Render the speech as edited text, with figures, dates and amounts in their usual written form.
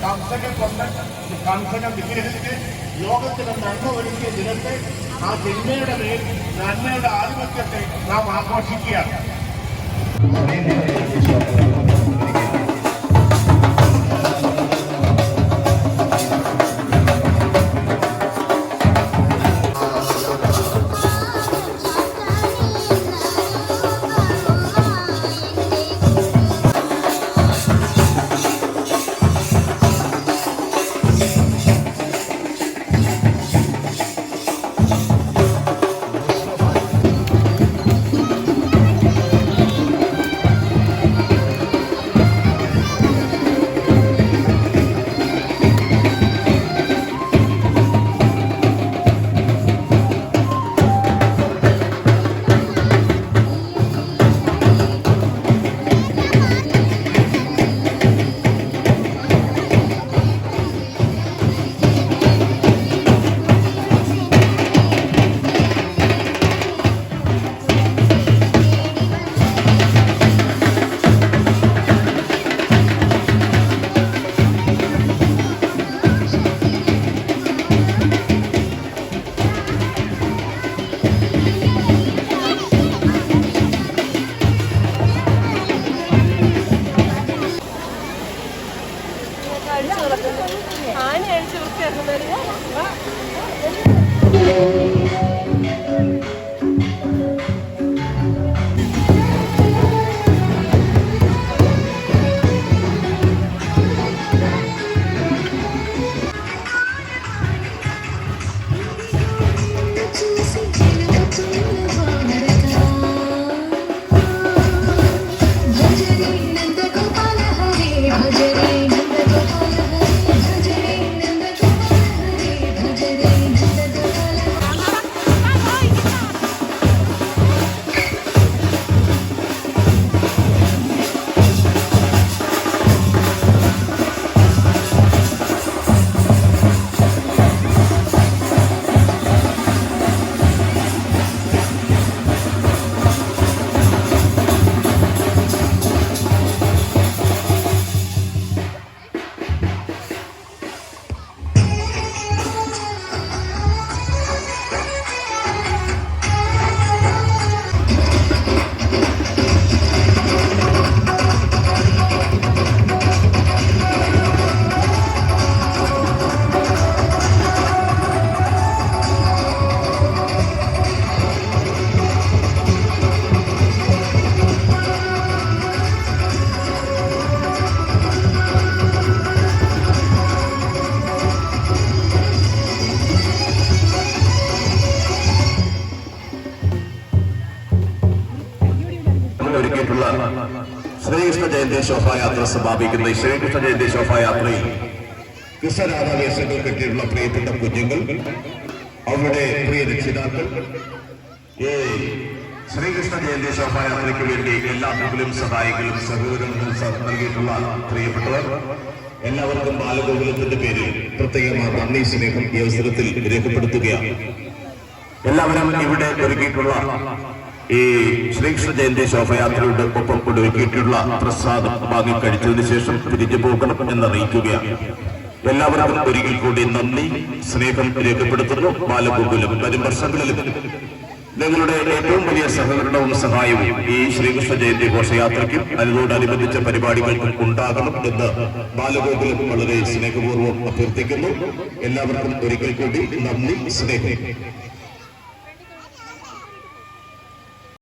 കംസനെ വിഗ്രഹിച്ച് ലോകത്തിന് നന്മ ഒരുക്കിയ ദിനത്തെ ആ തിന്മയുടെ മേൽ നന്മയുടെ ആധിപത്യത്തെ നാം ആഘോഷിക്കുകയാണ്. ആന അഴിച്ചു വൃത്തിയാക്കുന്നവര് ഒരുക്കിയിട്ടുള്ള ശ്രീകൃഷ്ണ ജയന്തി ശോഭായാത്ര സമാപിക്കുന്ന ഈ ശ്രീകൃഷ്ണ ജയന്തി ശോഭായാത്രയിൽ കൃഷ്ണരാധാവേശങ്ങൾ കിട്ടിയിട്ടുള്ള പ്രിയപ്പെട്ട കുഞ്ഞുങ്ങൾ, അവരുടെ പ്രിയ രക്ഷിതാക്കൾ, ഈ ശ്രീകൃഷ്ണ ജയന്തി ശോഭായാത്രയ്ക്ക് വേണ്ടി എല്ലാ പിന്നിലും സഹായികളും സഹോദരങ്ങളും നൽകിയിട്ടുള്ള പ്രിയപ്പെട്ടവർ, എല്ലാവർക്കും ബാലഗോകുലത്തിന്റെ പേരിൽ പ്രത്യേകമായ നന്ദി സ്നേഹം ഈ അവസരത്തിൽ രേഖപ്പെടുത്തുകയാണ്. എല്ലാവരും ഇവിടെ ഒരുക്കിയിട്ടുള്ള ഈ ശ്രീകൃഷ്ണ ജയന്തി ശോഭയാത്രയുടെ ഒപ്പം ഒരുക്കിയിട്ടുള്ള പ്രസാദം വാങ്ങി കഴിച്ചതിന് ശേഷം തിരിച്ചു പോകണം എന്നറിയിക്കുകയാണ്. എല്ലാവർക്കും ഒരിക്കൽ കൂടി നന്ദി സ്നേഹം രേഖപ്പെടുത്തുന്നു. ബാലഗോകുലം വരും വർഷങ്ങളിലും നിങ്ങളുടെ ഏറ്റവും വലിയ സഹകരണവും സഹായവും ഈ ശ്രീകൃഷ്ണ ജയന്തി ഘോഷയാത്രയ്ക്കും അതിനോടനുബന്ധിച്ച പരിപാടികൾക്കും ഉണ്ടാകണം എന്ന് ബാലഗോകുലം വളരെ സ്നേഹപൂർവ്വം അഭ്യർത്ഥിക്കുന്നു. എല്ലാവർക്കും ഒരിക്കൽ കൂടി നന്ദി സ്നേഹം.